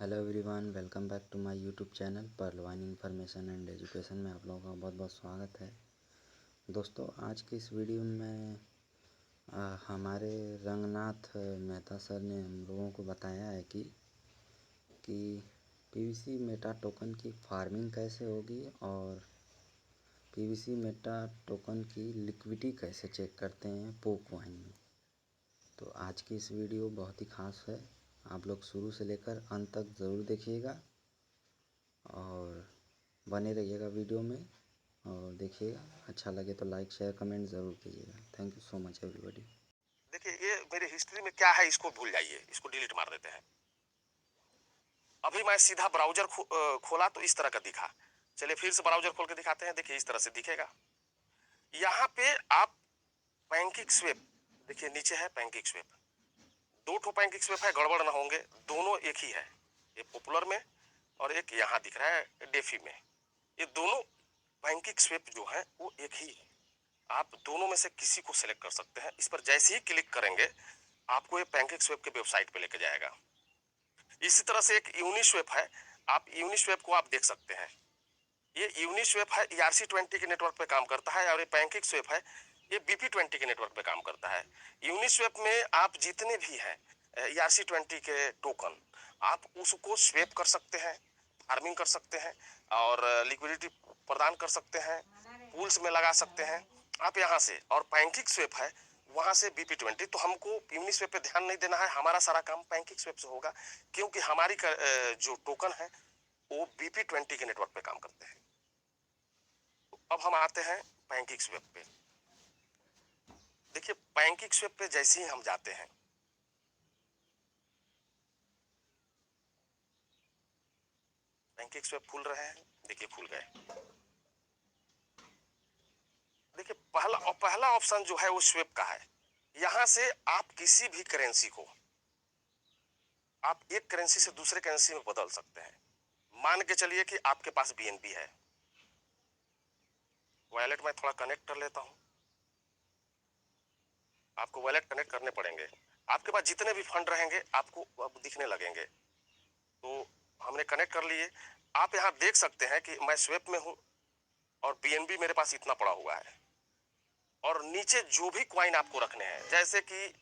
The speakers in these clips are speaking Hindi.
Hello everyone, welcome back to my YouTube channel Pearlvine information and education में आप लोगों का बहुत बहुत स्वागत है। दोस्तों, आज की इस वीडियो में हमारे रंगनाथ मेहता सर ने हम लोगों को बताया है कि पीवीसी मेटा टोकन की फार्मिंग कैसे होगी और पीवीसी मेटा टोकन की लिक्विडिटी कैसे चेक करते हैं पोकवाइन में। तो आज की इस वीडियो बहुत ही ख़ास है, आप लोग शुरू से लेकर अंत तक ज़रूर देखिएगा और बने रहिएगा वीडियो में और देखिएगा। अच्छा लगे तो लाइक शेयर कमेंट ज़रूर कीजिएगा। Thank you so much everybody. देखिए, ये मेरे हिस्ट्री में क्या है इसको भूल जाइए, इसको डिलीट मार देते हैं। अभी मैं सीधा ब्राउजर खोला तो इस तरह का दिखा। चलिए फिर से ब्राउजर खोल के दिखाते हैं। देखिए इस तरह से दिखेगा। यहाँ पे आप पैनकेक स्वेप देखिए, नीचे है पैनकेक स्वेप। दो ठो पैनकेक स्वेप है, गड़बड़ ना होंगे, दोनों एक ही है। ये पॉपुलर में और एक यहाँ दिख रहा है डेफी में। ये दोनों पैनकेक स्वेप जो है वो एक ही है। आप दोनों में से किसी को सिलेक्ट कर सकते हैं। इस पर जैसे ही क्लिक करेंगे आपको ये पैनकेक स्वेप के वेबसाइट पे लेके जाएगा। इसी तरह से एक यूनिस्वेप है, आप यूनिस्वेप को आप देख सकते हैं। ये यूनिस्वेप है ERC20 के नेटवर्क पे काम करता है और ये पैनकेक स्वेप है ये BP20 के नेटवर्क पे काम करता है। यूनिस्वेप में आप जितने भी हैं ERC20 के टोकन आप उसको स्वेप कर सकते हैं, फार्मिंग कर सकते हैं और लिक्विडिटी प्रदान कर सकते हैं, पूल्स में लगा सकते हैं आप यहाँ से। और पैनकेक स्वेप है वहां से BP20। तो हमको यूनिस्वेप पे ध्यान नहीं देना है, हमारा सारा काम पैनकेक स्वेप से होगा क्योंकि हमारी जो टोकन है वो BP20 के नेटवर्क पे काम करते हैं। तो अब हम आते हैं पैनकेक स्वेप पे। देखिए पैनकेक स्वेप पे जैसे ही हम जाते हैं, पैनकेक स्वेप खुल रहे हैं, देखिए खुल गए। देखिए पहला ऑप्शन जो है वो स्वेप का है। यहां से आप किसी भी करेंसी को आप एक करेंसी से दूसरे करेंसी में बदल सकते हैं। मान के चलिए कि आपके पास BNB है, वॉलेट में थोड़ा कनेक्ट कर लेता हूं। आपको वॉलेट कनेक्ट करने पड़ेंगे, आपके पास जितने भी फंड रहेंगे आपको अब दिखने लगेंगे। तो हमने कनेक्ट कर लिए। आप यहाँ देख सकते हैं कि मैं स्वेप में हूँ और BNB मेरे पास इतना पड़ा हुआ है। और नीचे जो भी क्वाइन आपको रखने हैं, जैसे कि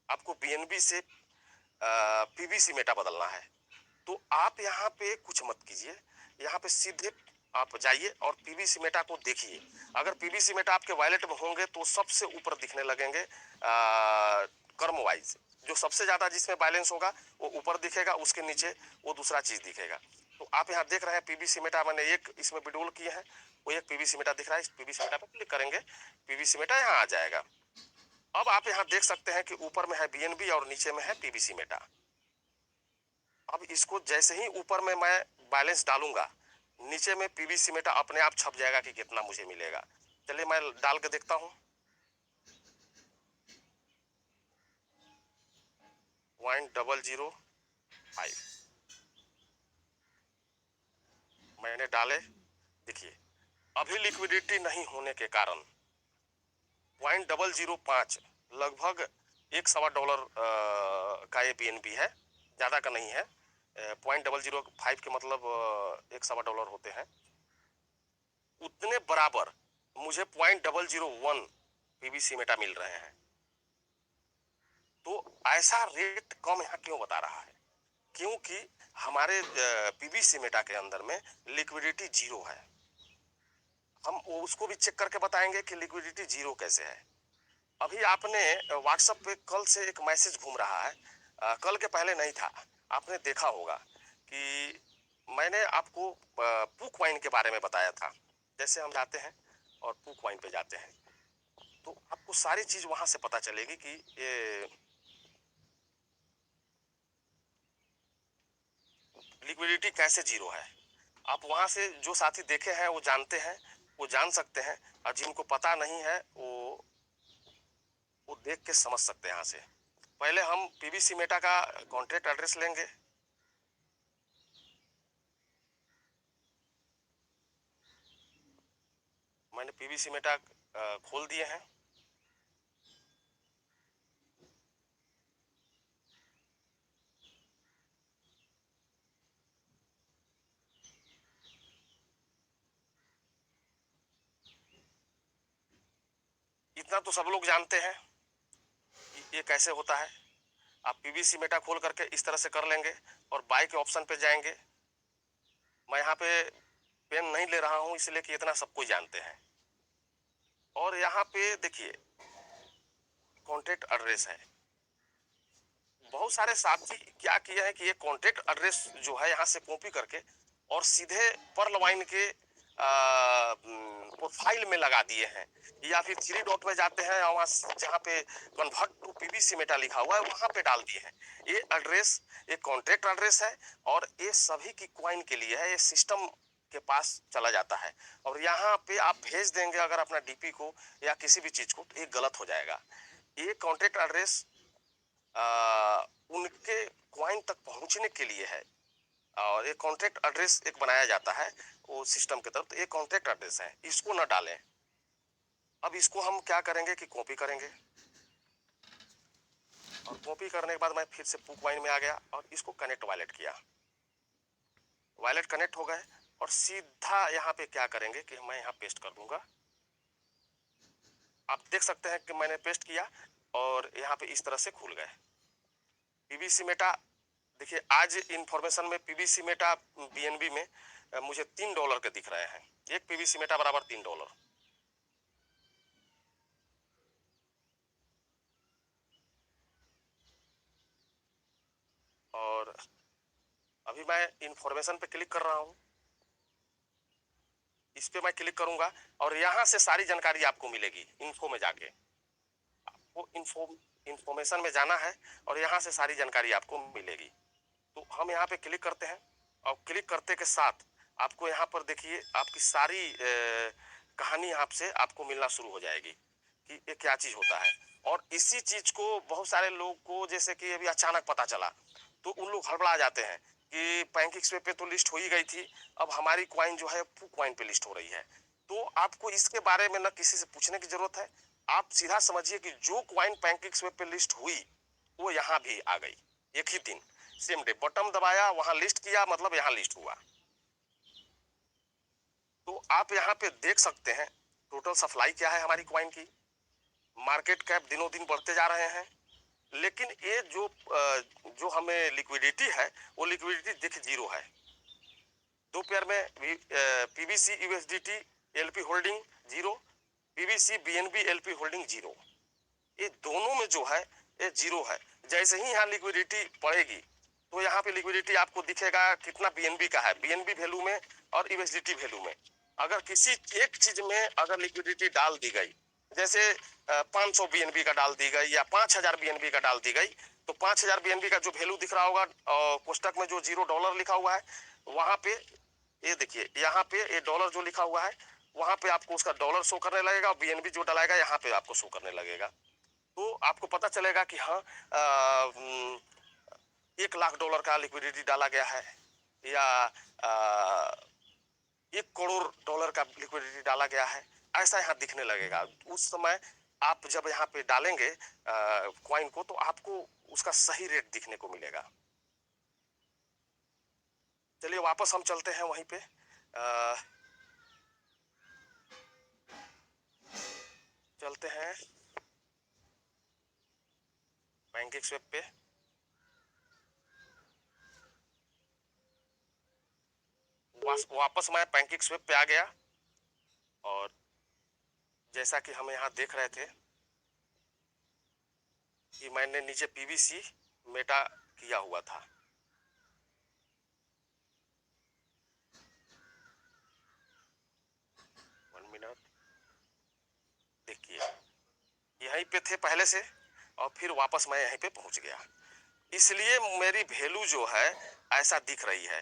आपको BNB से PVC मेटा बदलना है, तो आप यहाँ पे कुछ मत कीजिए, यहाँ पे सीधे आप जाइए और PVC मेटा को देखिए। अगर PVC मेटा आपके वॉलेट में होंगे तो सबसे ऊपर दिखने लगेंगे कर्म वाइज। जो सबसे ज्यादा जिसमें बैलेंस होगा वो ऊपर दिखेगा, उसके नीचे वो दूसरा चीज दिखेगा। तो आप यहाँ देख रहे हैं PVC मेटा मैंने एक इसमें विड्रॉल किए हैं, वो एक PVC मेटा दिख रहा है। इस PVC मेटा पे क्लिक करेंगे, PVC मेटा यहाँ आ जाएगा। अब आप यहाँ देख सकते हैं कि ऊपर में है BNB और नीचे में है PVC मेटा। अब इसको जैसे ही ऊपर में मैं बैलेंस डालूंगा, नीचे में PVC मेटा अपने आप छप जाएगा कि कितना मुझे मिलेगा। चलिए मैं डाल के देखता हूँ। 0.005 मैंने डाले। देखिए अभी लिक्विडिटी नहीं होने के कारण 0.005 लगभग $1.25 का ये BNB है, ज्यादा का नहीं है। 0.005 के मतलब $1.25 होते हैं। उतने बराबर मुझे 0.001 PVC मेटा मिल रहे हैं। तो ऐसा रेट कम यहाँ क्यों बता रहा है? क्योंकि हमारे PVC मेटा के अंदर में लिक्विडिटी जीरो है। हम उसको भी चेक करके बताएंगे कि लिक्विडिटी जीरो कैसे है। अभी आपने व्हाट्सएप पे कल से एक मैसेज घूम रहा है, कल के पहले नहीं था, आपने देखा होगा कि मैंने आपको पुक वाइन के बारे में बताया था। जैसे हम जाते हैं और पुक वाइन पे जाते हैं तो आपको सारी चीज वहां से पता चलेगी कि ये लिक्विडिटी कैसे जीरो है। आप वहां से जो साथी देखे हैं वो जानते हैं, वो जान सकते हैं, और जिनको पता नहीं है वो देख के समझ सकते हैं। यहाँ से पहले हम PVC मेटा का कॉन्ट्रैक्ट एड्रेस लेंगे। मैंने PVC मेटा खोल दिए हैं। इतना तो सब लोग जानते हैं ये कैसे होता है। आप पीवीसी मेटा खोल करके इस तरह से कर लेंगे और बाय के ऑप्शन पे जाएंगे। मैं यहाँ पे पेन नहीं ले रहा हूँ इसलिए कि इतना सब कोई जानते हैं। और यहाँ पे देखिए कॉन्टेक्ट एड्रेस है। बहुत सारे साथी क्या किया है कि ये कॉन्टेक्ट एड्रेस जो है यहाँ से कॉपी करके और सीधे पर्ल वाइन के प्रोफाइल में लगा दिए हैं, या फिर 3 डॉट में जाते हैं और वहाँ जहाँ पे कन्वर्ट टू पीवीसी मेटा लिखा हुआ है वहां पे डाल दिए हैं। ये एड्रेस एक कॉन्ट्रैक्ट एड्रेस है और ये सभी की क्वाइन के लिए है। ये सिस्टम के पास चला जाता है और यहाँ पे आप भेज देंगे अगर अपना डीपी को या किसी भी चीज को, तो ये गलत हो जाएगा। ये कॉन्ट्रैक्ट एड्रेस उनके क्वाइन तक पहुंचने के लिए है और एक कॉन्ट्रैक्ट एड्रेस एक बनाया जाता है वो सिस्टम की तरफ, तो एक कॉन्ट्रैक्ट एड्रेस है, इसको ना डालें। अब इसको हम क्या करेंगे कि कॉपी करेंगे और कॉपी करने के बाद मैं फिर से पुक वाइन में आ गया और इसको कनेक्ट वॉलेट किया। वॉलेट कनेक्ट हो गए और सीधा यहाँ पे क्या करेंगे कि मैं यहाँ पेस्ट कर दूंगा। आप देख सकते हैं कि मैंने पेस्ट किया और यहाँ पे इस तरह से खुल गए पीवीसी मेटा। देखिए आज इंफॉर्मेशन में पीवीसी मेटा बीएनबी में मुझे $3 के दिख रहे हैं। एक पीवीसी मेटा बराबर $3। और अभी मैं इंफॉर्मेशन पे क्लिक कर रहा हूं, इस पे मैं क्लिक करूंगा और यहां से सारी जानकारी आपको मिलेगी। इन्फो में जाके आपको इंफॉर्मेशन में जाना है और यहां से सारी जानकारी आपको मिलेगी। तो हम यहाँ पे क्लिक करते हैं और क्लिक करते के साथ आपको यहाँ पर देखिए आपकी सारी कहानी आपसे आपको मिलना शुरू हो जाएगी कि ये क्या चीज होता है। और इसी चीज को बहुत सारे लोग को जैसे कि अभी अचानक पता चला तो उन लोग हड़बड़ा जाते हैं कि पैनकेक्स पे तो लिस्ट हो ही गई थी, अब हमारी क्वाइन जो है पुक क्वाइन पे लिस्ट हो रही है। तो आपको इसके बारे में न किसी से पूछने की जरूरत है, आप सीधा समझिए कि जो क्वाइन पैनकेक्स पे लिस्ट हुई वो यहाँ भी आ गई एक ही दिन, सेम डे। बटन दबाया वहां लिस्ट किया, मतलब यहाँ लिस्ट हुआ। तो आप यहाँ पे देख सकते हैं टोटल सप्लाई क्या है हमारी क्वाइन की। मार्केट कैप दिनों दिन बढ़ते जा रहे हैं, लेकिन ये जो हमें लिक्विडिटी है वो लिक्विडिटी देखिए जीरो है। दो पेयर में PVC USDT LP holding zero, PVC BNB LP holding zero. ये दोनों में जो है ये जीरो है। जैसे ही यहाँ लिक्विडिटी पड़ेगी तो यहाँ पे लिक्विडिटी आपको दिखेगा कितना बीएनबी का है, बीएनबी वैल्यू में और यूएसडीटी वैल्यू में। अगर किसी एक चीज में अगर लिक्विडिटी डाल दी गई, जैसे 500 बीएनबी का डाल दी गई या 5000 बीएनबी का डाल दी गई, तो 5000 बीएनबी का जो वैल्यू दिख रहा होगा कोष्टक में जो $0 लिखा हुआ है वहां पे ये देखिए, यहाँ पे ये डॉलर जो लिखा हुआ है वहां पे आपको उसका डॉलर शो करने लगेगा और बीएनबी जो डलाएगा यहाँ पे आपको शो करने लगेगा। तो आपको पता चलेगा कि हाँ $1,00,000 का लिक्विडिटी डाला गया है या $1 करोड़ का लिक्विडिटी डाला गया है, ऐसा यहाँ दिखने लगेगा। उस समय आप जब यहाँ पे डालेंगे क्वाइन को तो आपको उसका सही रेट दिखने को मिलेगा। चलिए वापस हम चलते हैं वहीं पे। चलते हैं पैनकेक्स पे। वापस मैं पैनकेक्स पे आ गया और जैसा कि हम यहाँ देख रहे थे कि मैंने नीचे पीवीसी मेटा किया हुआ था। देखिए यहीं पे थे पहले से और फिर वापस मैं यहीं पे पहुंच गया, इसलिए मेरी वैल्यू जो है ऐसा दिख रही है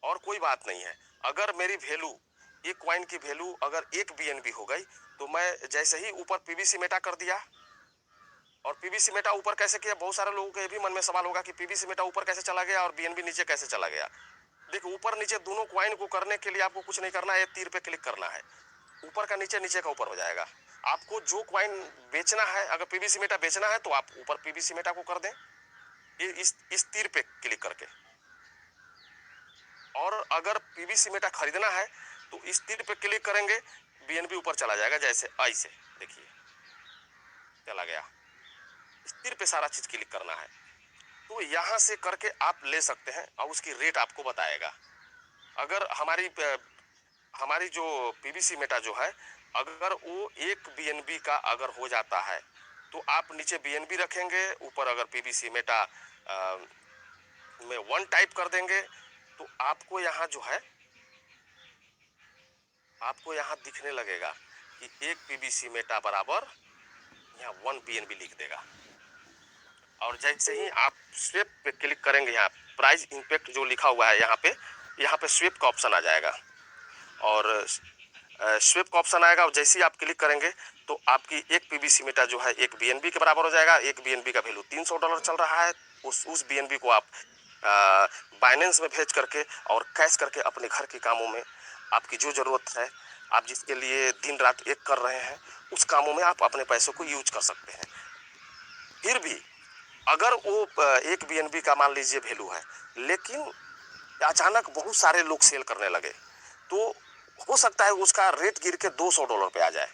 और कोई बात नहीं है। अगर मेरी वैल्यू एक क्वाइन की वैल्यू अगर 1 बीएनबी हो गई तो मैं जैसे ही ऊपर पीवीसी मेटा कर दिया, और पीवीसी मेटा ऊपर कैसे किया, बहुत सारे लोगों के भी मन में सवाल होगा कि पीवीसी मेटा ऊपर कैसे चला गया और बीएनबी नीचे कैसे चला गया। देखो ऊपर नीचे दोनों क्वाइन को करने के लिए आपको कुछ नहीं करना है, तीर पे क्लिक करना है, ऊपर का नीचे, नीचे का ऊपर हो जाएगा। आपको जो क्वाइन बेचना है, अगर पीवीसी मेटा बेचना है तो आप ऊपर पीवीसी मेटा को कर दें इस तीर पे क्लिक करके, और अगर पीवीसी मेटा खरीदना है तो इस तीर पे क्लिक करेंगे, बीएनबी ऊपर चला जाएगा जैसे ऐसे। देखिए चला गया। स्थिर पे सारा चीज क्लिक करना है। तो यहाँ से करके आप ले सकते हैं और उसकी रेट आपको बताएगा। अगर हमारी जो पीवीसी मेटा जो है, अगर वो 1 बीएनबी का अगर हो जाता है तो आप नीचे बीएनबी रखेंगे, ऊपर अगर पीवीसी मेटा में 1 टाइप कर देंगे तो आपको यहाँ जो है, आपको यहाँ दिखने लगेगा कि 1 पीवीसी मेटा बराबर यहाँ 1 बीएनबी लिख देगा। और जैसे ही आप स्वेप पे क्लिक करेंगे, यहाँ प्राइस इंपैक्ट जो लिखा हुआ है यहाँ पे स्वेप का ऑप्शन आ जाएगा। और स्वेप का ऑप्शन आएगा और जैसे ही आप क्लिक करेंगे तो आपकी 1 पीवीसी मेटा जो है 1 बीएनबी के बराबर हो जाएगा। 1 बीएनबी का वैल्यू $300 चल रहा है। उस बीएनबी को आप बाइनेंस में भेज करके और कैश करके अपने घर के कामों में, आपकी जो ज़रूरत है, आप जिसके लिए दिन रात एक कर रहे हैं, उस कामों में आप अपने पैसों को यूज कर सकते हैं। फिर भी अगर वो 1 बीएनबी का मान लीजिए वैल्यू है, लेकिन अचानक बहुत सारे लोग सेल करने लगे, तो हो सकता है उसका रेट गिर के $200 पे आ जाए।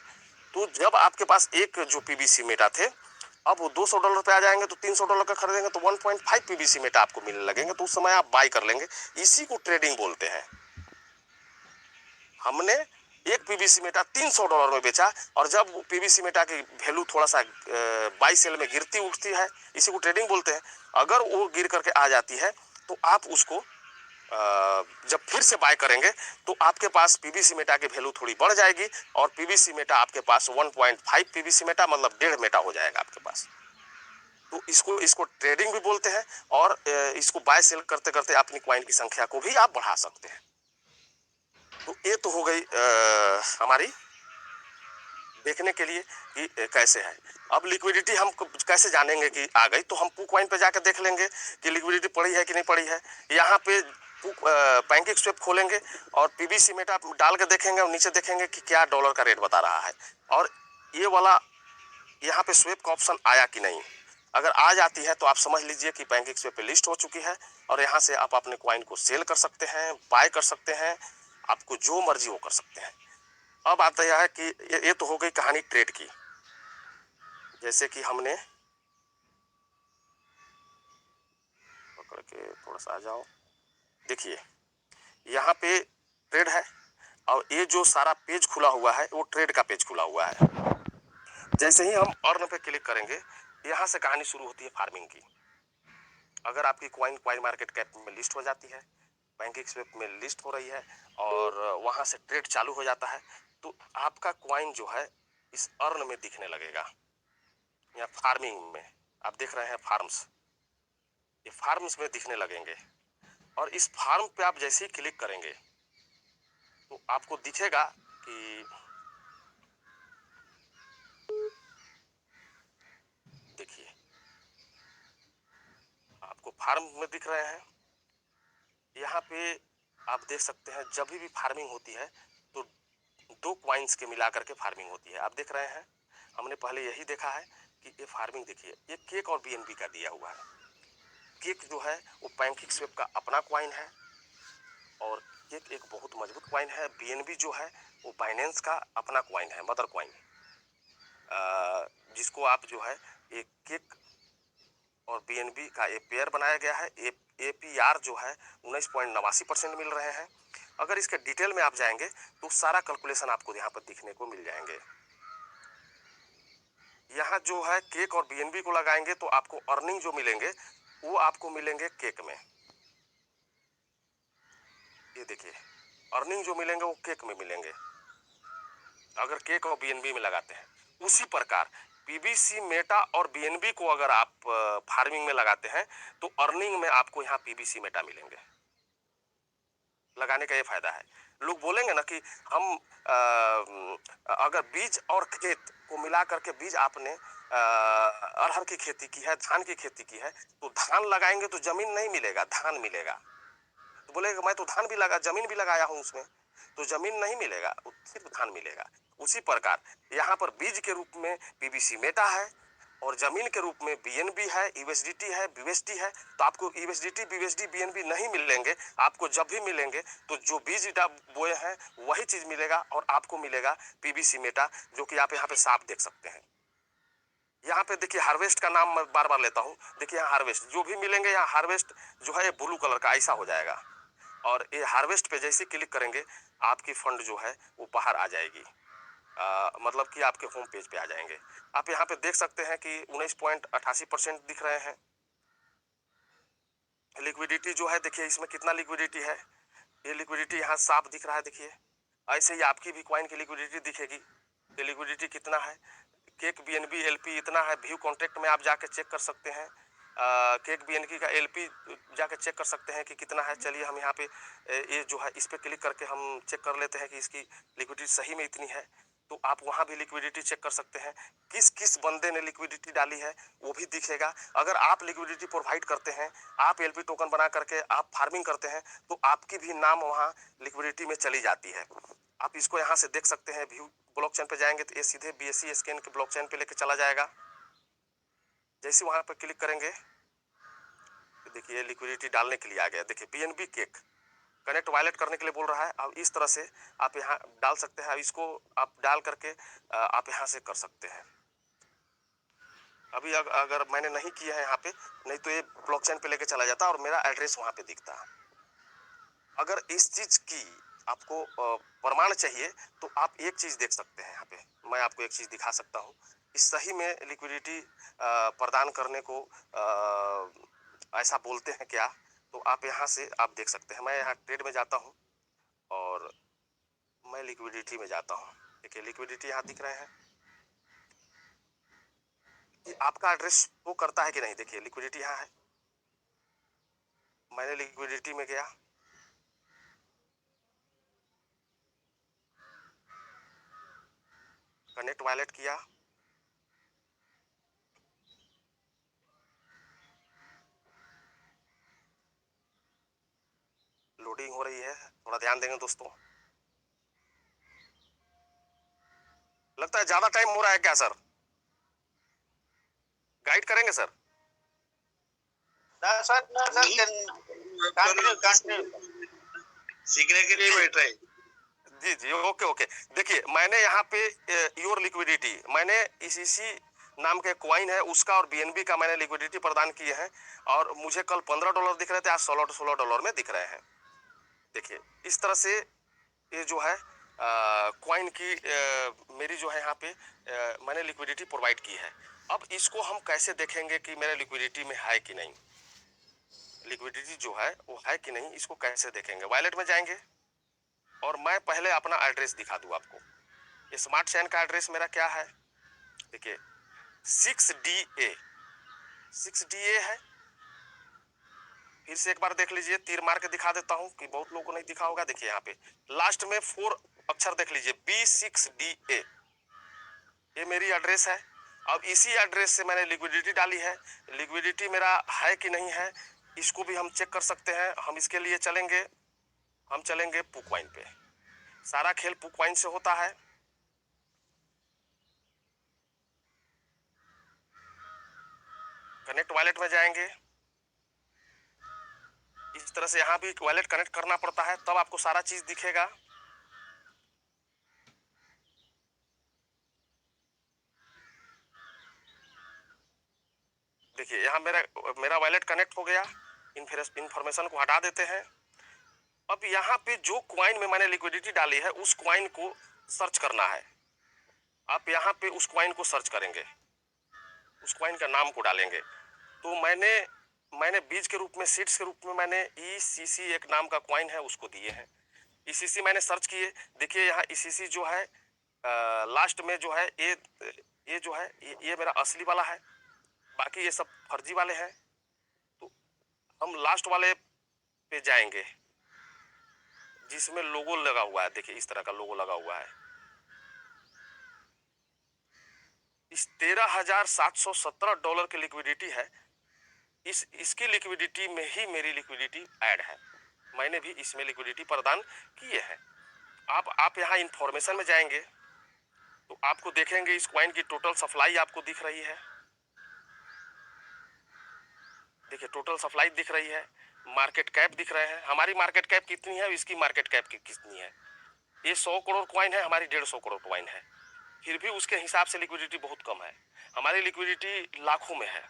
तो जब आपके पास एक जो पीवीसी मेटा थे, अब वो $200 पे आ जाएंगे तो $300 का खरीदेंगे तो 1.5 पीवीसी मेटा आपको मिलने लगेंगे, तो उस समय आप बाय कर लेंगे। इसी को ट्रेडिंग बोलते हैं। हमने 1 पीवीसी मेटा $300 में बेचा और जब पीवीसी मेटा की वैल्यू थोड़ा सा बाई सेल में गिरती उठती है, इसी को ट्रेडिंग बोलते हैं। अगर वो गिर करके आ जाती है तो आप उसको जब फिर से बाय करेंगे तो आपके पास पीवीसी मेटा की वैल्यू थोड़ी बढ़ जाएगी और पीवीसी मेटा आपके पास 1.5 पीवीसी मेटा मतलब 1.5 मेटा हो जाएगा आपके पास। तो इसको ट्रेडिंग भी बोलते हैं और इसको बाय सेल करते करते अपनी क्वाइन की संख्या को भी आप बढ़ा सकते हैं। तो ये तो हो गई हमारी देखने के लिए कि कैसे है। अब लिक्विडिटी हम कैसे जानेंगे कि आ गई, तो हम पू क्वाइन पे जाकर देख लेंगे कि लिक्विडिटी पड़ी है कि नहीं पड़ी है। यहाँ पे पैंकेक स्वेप खोलेंगे और पीवीसी मेटा डाल के देखेंगे और नीचे देखेंगे कि क्या डॉलर का रेट बता रहा है और ये वाला यहाँ पे स्वेप का ऑप्शन आया कि नहीं। अगर आ जाती है तो आप समझ लीजिए कि पैंकेक स्वेप पे लिस्ट हो चुकी है और यहाँ से आप अपने क्वाइन को सेल कर सकते हैं, बाय कर सकते हैं, आपको जो मर्जी वो कर सकते हैं। अब आता यह है कि ये तो हो गई कहानी ट्रेड की। जैसे कि हमने पकड़ के थोड़ा सा आ जाओ, देखिए यहाँ पे ट्रेड है और ये जो सारा पेज खुला हुआ है वो ट्रेड का पेज खुला हुआ है। जैसे ही हम अर्न पे क्लिक करेंगे, यहाँ से कहानी शुरू होती है फार्मिंग की। अगर आपकी क्वाइन मार्केट कैप में लिस्ट हो जाती है, पैंकेक स्वेप में लिस्ट हो रही है और वहां से ट्रेड चालू हो जाता है, तो आपका क्वाइन जो है इस अर्न में दिखने लगेगा। यहाँ फार्मिंग में आप देख रहे हैं फार्म्स, ये फार्म्स में दिखने लगेंगे और इस फार्म पे आप जैसे ही क्लिक करेंगे तो आपको दिखेगा कि देखिए आपको फार्म में दिख रहे हैं। यहाँ पे आप देख सकते हैं जब भी फार्मिंग होती है तो 2 क्वाइंस के मिला करके फार्मिंग होती है। आप देख रहे हैं, हमने पहले यही देखा है कि ये फार्मिंग देखिए, ये केक और बीएनबी का दिया हुआ है। केक जो है वो पैंकेक स्वेप का अपना क्वाइन है और केक एक बहुत मजबूत क्वाइन है। बीएनबी जो है वो बाइनेंस का अपना क्वाइन है, मदर क्वाइन, जिसको आप जो है एक केक और बीएनबी का एक पेयर बनाया गया है। एपीआर जो है 19.89% मिल रहे हैं। अगर इसके डिटेल में आप जाएंगे तो सारा कैलकुलेशन आपको यहाँ पर दिखने को मिल जाएंगे। यहाँ जो है केक और बीएनबी को लगाएंगे तो आपको अर्निंग जो मिलेंगे वो आपको मिलेंगे केक में। ये देखिए अर्निंग जो मिलेंगे वो केक में मिलेंगे अगर केक और बीएनबी में लगाते हैं। उसी प्रकार पीवीसी मेटा और बीएनबी को अगर आप फार्मिंग में लगाते हैं तो अर्निंग में आपको यहाँ पीवीसी मेटा मिलेंगे। लगाने का ये फायदा है। लोग बोलेंगे ना कि हम अगर बीज और खेत को मिला करके, बीज आपने अरहर की खेती की है, धान की खेती की है, तो धान लगाएंगे तो जमीन नहीं मिलेगा, धान मिलेगा। तो बोलेगा मैं तो धान भी लगा, जमीन भी लगाया हूं उसमें, तो जमीन नहीं मिलेगा, सिर्फ धान मिलेगा। उसी प्रकार यहाँ पर बीज के रूप में पीवीसी मेटा है और जमीन के रूप में बीएनबी है, यूएसडीटी है, बीएसडी है। तो आपको यूएसडीटी, बीएसडी, बीएनबी नहीं मिलेंगे। आपको जब भी मिलेंगे तो जो बीज बोए हैं वही चीज मिलेगा और आपको मिलेगा पीवीसी मेटा, जो कि आप यहाँ पे साफ देख सकते हैं। यहाँ पे देखिए हार्वेस्ट का नाम मैं बार बार लेता हूँ। देखिए यहाँ हार्वेस्ट जो भी मिलेंगे, यहाँ हार्वेस्ट जो है ब्लू कलर का ऐसा हो जाएगा, और ये हार्वेस्ट पे जैसे क्लिक करेंगे आपकी फंड जो है वो बाहर आ जाएगी। मतलब कि आपके होम पेज पे आ जाएंगे। आप यहाँ पे देख सकते हैं कि 19.88% दिख रहे हैं। लिक्विडिटी जो है देखिए इसमें कितना लिक्विडिटी है, ये लिक्विडिटी यहाँ साफ दिख रहा है। देखिए ऐसे ही आपकी भी कॉइन की लिक्विडिटी दिखेगी। ये लिक्विडिटी कितना है, केक बीएनबी एलपी इतना है। व्यू कॉन्ट्रैक्ट में आप जाके चेक कर सकते हैं। केक बीएनबी का एलपी जाके चेक कर सकते हैं कि कितना है। चलिए हम यहाँ पे ये जो है इस पे क्लिक करके हम चेक कर लेते हैं कि इसकी लिक्विडिटी सही में इतनी है। तो आप वहाँ भी लिक्विडिटी चेक कर सकते हैं। किस किस बंदे ने लिक्विडिटी डाली है वो भी दिखेगा। अगर आप लिक्विडिटी प्रोवाइड करते हैं, आप एलपी टोकन बना करके आप फार्मिंग करते हैं, तो आपकी भी नाम वहाँ लिक्विडिटी में चली जाती है। आप इसको यहाँ से देख सकते हैं। व्यू ब्लॉकचेन पे जाएंगे तो ये सीधे बीएससी स्कैन के ब्लॉकचेन पे लेके चला जाएगा। जैसे वहाँ पर क्लिक करेंगे तो देखिए लिक्विडिटी डालने के लिए आ गया। देखिए बीएनबी केक कनेक्ट वॉलेट करने के लिए बोल रहा है। अब इस तरह से आप यहाँ डाल सकते हैं। इसको आप डाल करके आप यहाँ से कर सकते हैं। अभी अगर मैंने नहीं किया है यहाँ पे, नहीं तो ये ब्लॉकचेन पे लेके चला जाता और मेरा एड्रेस वहाँ पे दिखता। अगर इस चीज की आपको प्रमाण चाहिए तो आप एक चीज देख सकते हैं। यहाँ पे मैं आपको एक चीज दिखा सकता हूँ। इस सही में लिक्विडिटी प्रदान करने को ऐसा बोलते हैं क्या, तो आप यहाँ से आप देख सकते हैं। मैं यहाँ ट्रेड में जाता हूँ और मैं लिक्विडिटी में जाता हूँ। देखिए लिक्विडिटी यहाँ दिख रहे हैं। ये आपका एड्रेस वो करता है कि नहीं। देखिए लिक्विडिटी यहाँ है। मैंने लिक्विडिटी में गया, कनेक्ट वॉलेट किया, लोडिंग हो रही है, थोड़ा ध्यान देंगे दोस्तों। लगता है ज्यादा टाइम हो रहा है क्या सर? गाइड करेंगे सर? सीखने के लिए बैठ रहे। जी जी, ओके ओके। देखिए मैंने यहाँ पे योर लिक्विडिटी, मैंने इसी नाम के क्वाइन है उसका और बीएनबी का मैंने लिक्विडिटी प्रदान किए हैं, और मुझे कल $15 दिख रहे थे, आज $16 में दिख रहे हैं। देखिए इस तरह से ये जो है क्वाइन की मेरी जो है यहाँ पे मैंने लिक्विडिटी प्रोवाइड की है। अब इसको हम कैसे देखेंगे कि मेरे लिक्विडिटी में है कि नहीं, लिक्विडिटी जो है वो है कि नहीं, इसको कैसे देखेंगे। वॉलेट में जाएंगे और मैं पहले अपना एड्रेस दिखा दूं आपको। ये स्मार्ट चेन का एड्रेस मेरा क्या है, देखिए 6DA है। फिर से एक बार देख लीजिए, तीर मार के दिखा देता हूं कि बहुत लोगों को नहीं दिखा होगा। देखिए यहाँ पे लास्ट में 4 अक्षर देख लीजिए, B6DA, ये मेरी एड्रेस है। अब इसी एड्रेस से मैंने लिक्विडिटी डाली है। लिक्विडिटी मेरा है कि नहीं है इसको भी हम चेक कर सकते हैं। हम इसके लिए चलेंगे, हम चलेंगे पुकवाइन पे। सारा खेल पुकवाइन से होता है। कनेक्ट वॉलेट में जाएंगे, इस तरह से यहाँ भी वॉलेट कनेक्ट करना पड़ता है, तब आपको सारा चीज दिखेगा। देखिए यहाँ मेरा वॉलेट कनेक्ट हो गया। इंफॉर्मेशन को हटा देते हैं। अब यहाँ पे जो क्वाइन में मैंने लिक्विडिटी डाली है उस क्वाइन को सर्च करना है। आप यहाँ पे उस क्वाइन को सर्च करेंगे, उस क्वाइन का नाम को डालेंगे। तो मैंने बीज के रूप में, सीड्स के रूप में मैंने ECC एक नाम का क्वाइन है उसको दिए हैं। ECC मैंने सर्च किए। देखिए यहाँ ECC जो है लास्ट में जो है ये जो है ये मेरा असली वाला है, बाकी ये सब फर्जी वाले हैं। तो हम लास्ट वाले पे जाएंगे जिसमें लोगो लगा हुआ है। देखिए इस तरह का लोगो लगा हुआ है। इस $13,717 की लिक्विडिटी है। इसकी लिक्विडिटी में ही मेरी लिक्विडिटी ऐड है। मैंने भी इसमें लिक्विडिटी प्रदान किए हैं। आप यहाँ इंफॉर्मेशन में जाएंगे तो आपको देखेंगे इस क्वाइन की टोटल सप्लाई आपको दिख रही है। देखिए टोटल सप्लाई दिख रही है, मार्केट कैप दिख रहे हैं। हमारी मार्केट कैप कितनी है, इसकी मार्केट कैप कितनी है। ये 100 करोड़ क्वाइन है, हमारी 150 करोड़ क्वाइन है। फिर भी उसके हिसाब से लिक्विडिटी बहुत कम है। हमारी लिक्विडिटी लाखों में है,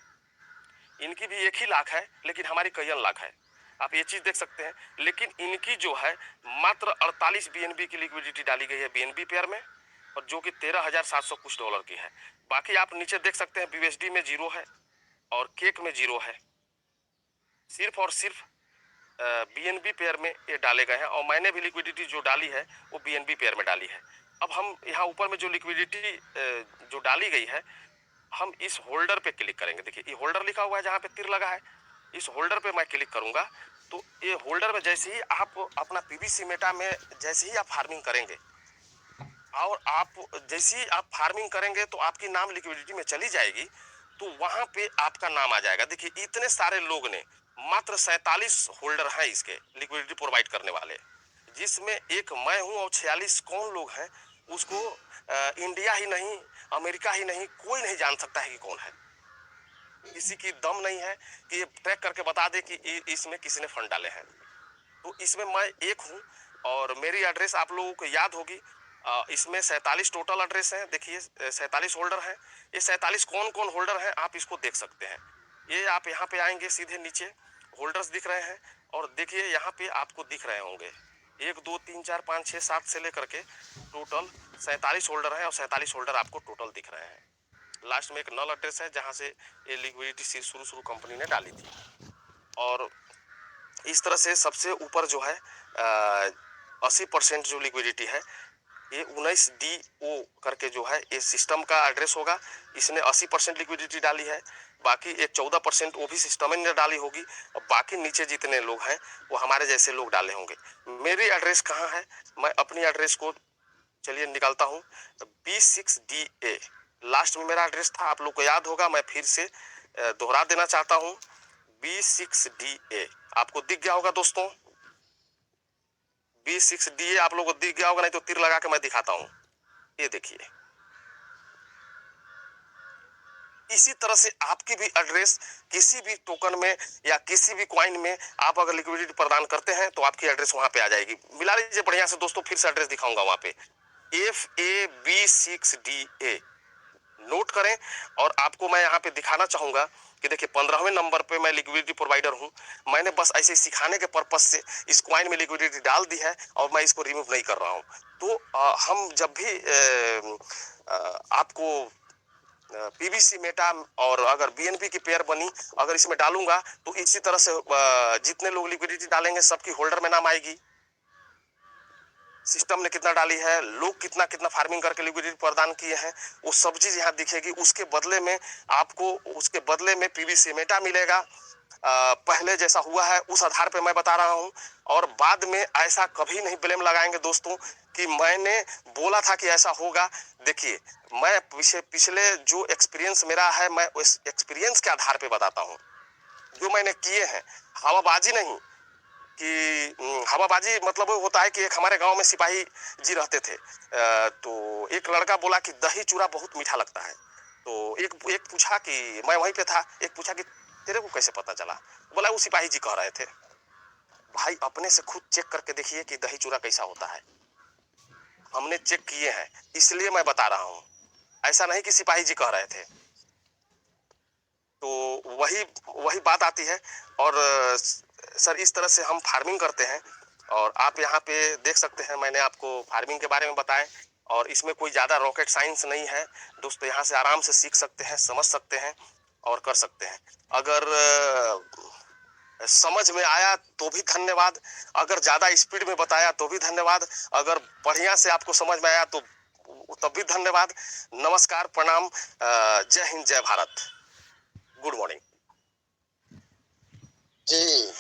इनकी भी 1 ही लाख है, लेकिन हमारी कई लाख है। आप ये चीज देख सकते हैं। लेकिन इनकी जो है मात्र 48 बीएनबी की लिक्विडिटी डाली गई है बीएनबी पेयर में, और जो कि 13,700 कुछ डॉलर की है। बाकी आप नीचे देख सकते हैं बीएसडी में 0 है और केक में 0 है। सिर्फ और सिर्फ बीएनबी पेयर में ये डाले गए हैं, और मैंने भी लिक्विडिटी जो डाली है वो बीएनबी पेयर में डाली है। अब हम यहाँ ऊपर में जो लिक्विडिटी जो डाली गई है, हम इस होल्डर पे क्लिक करेंगे। देखिए ये होल्डर लिखा हुआ है, जहाँ पे तीर लगा है, इस होल्डर पे मैं क्लिक करूंगा तो ये होल्डर में जैसे ही आप अपना पीवीसी मेटा में जैसे ही आप फार्मिंग करेंगे, और आप जैसे ही आप फार्मिंग करेंगे तो आपकी नाम लिक्विडिटी में चली जाएगी, तो वहां पे आपका नाम आ जाएगा। देखिए इतने सारे लोग ने, मात्र 47 होल्डर हैं इसके लिक्विडिटी प्रोवाइड करने वाले, जिसमें एक मैं हूं, और 46 कौन लोग हैं उसको इंडिया ही नहीं, अमेरिका ही नहीं, कोई नहीं जान सकता है कि कौन है। किसी की दम नहीं है कि ये ट्रैक करके बता दे कि इसमें किसी ने फंड डाले हैं। तो इसमें मैं एक हूँ, और मेरी एड्रेस आप लोगों को याद होगी। इसमें 47 टोटल एड्रेस हैं। देखिए 47 होल्डर हैं। ये 47 कौन कौन होल्डर हैं आप इसको देख सकते हैं। ये आप यहाँ पे आएंगे, सीधे नीचे होल्डर्स दिख रहे हैं, और देखिए यहाँ पे आपको दिख रहे होंगे 1 2 3 4 5 6 7 से लेकर के टोटल 47 होल्डर हैं, और 47 होल्डर आपको टोटल दिख रहे हैं। लास्ट में एक नल एड्रेस है जहाँ से ये लिक्विडिटी शुरू कंपनी ने डाली थी। और इस तरह से सबसे ऊपर जो है 80% जो लिक्विडिटी है, ये 19DO करके जो है ये सिस्टम का एड्रेस होगा। इसने 80% लिक्विडिटी डाली है। बाकी एक 14% वो भी सिस्टम ने डाली होगी, और बाकी नीचे जितने लोग हैं वो हमारे जैसे लोग डाले होंगे। मेरी एड्रेस कहाँ है, मैं अपनी एड्रेस को चलिए निकालता हूँ। B6DA लास्ट में मेरा एड्रेस था, आप लोग को याद होगा, मैं फिर से दोहरा देना चाहता हूँ। B6DA आपको दिख गया होगा दोस्तों। B6DA आप लोगों को दिख गया होगा, नहीं तो तीर लगा के मैं दिखाता हूँ। ये देखिए, इसी तरह से आपकी भी एड्रेस किसी भी टोकन में या किसी भी कॉइन में आप अगर लिक्विडिटी प्रदान करते हैं तो आपकी एड्रेस वहां पे आ जाएगी। मिला लीजिए बढ़िया से दोस्तों, फिर से एड्रेस दिखाऊंगा वहां पे FAB6DA नोट करें। और आपको मैं यहाँ पे दिखाना चाहूंगा कि देखिए 15वें नंबर पे मैं लिक्विडिटी प्रोवाइडर हूँ। मैंने बस ऐसे सिखाने के पर्पज से इस कॉइन में लिक्विडिटी डाल दी है, और मैं इसको रिमूव नहीं कर रहा हूँ। तो हम जब भी आपको पीवीसी मेटा और अगर बीएनबी की पेयर बनी, अगर इसमें डालूंगा तो इसी तरह से जितने लोग लिक्विडिटी डालेंगे सबकी होल्डर में नाम आएगी, सिस्टम ने कितना डाली है, लोग कितना कितना फार्मिंग करके लिक्विडिटी प्रदान किए हैं, वो सब चीज यहाँ दिखेगी। उसके बदले में आपको पीवीसी मेटा मिलेगा। पहले जैसा हुआ है उस आधार पे मैं बता रहा हूँ, और बाद में ऐसा कभी नहीं ब्लेम लगाएंगे दोस्तों कि मैंने बोला था कि ऐसा होगा। देखिए मैं पिछले जो एक्सपीरियंस मेरा है, मैं उस एक्सपीरियंस के आधार पे बताता हूँ जो मैंने किए हैं। हवाबाजी नहीं, कि हवाबाजी मतलब होता है कि एक हमारे गांव में सिपाही जी रहते थे, तो एक लड़का बोला कि दही चूड़ा बहुत मीठा लगता है। तो एक पूछा कि मैं वहीं पे था, एक पूछा कि तेरे को कैसे पता चला? बोला वो सिपाही जी कह रहे थे। भाई अपने से खुद चेक करके देखिए कि दही चूड़ा कैसा होता है। हमने चेक किए हैं, इसलिए मैं बता रहा हूँ, ऐसा नहीं कि सिपाही जी कह रहे थे। तो वही बात आती है। और सर इस तरह से हम फार्मिंग करते हैं, और आप यहाँ पे देख सकते हैं मैंने आपको फार्मिंग के बारे में बताएं, और इसमें कोई ज़्यादा रॉकेट साइंस नहीं है दोस्तों। यहाँ से आराम से सीख सकते हैं, समझ सकते हैं और कर सकते हैं। अगर समझ में आया तो भी धन्यवाद, अगर ज़्यादा स्पीड में बताया तो भी धन्यवाद, अगर बढ़िया से आपको समझ में आया तो तब भी धन्यवाद। नमस्कार, प्रणाम, जय हिंद, जय भारत, गुड मॉर्निंग जी।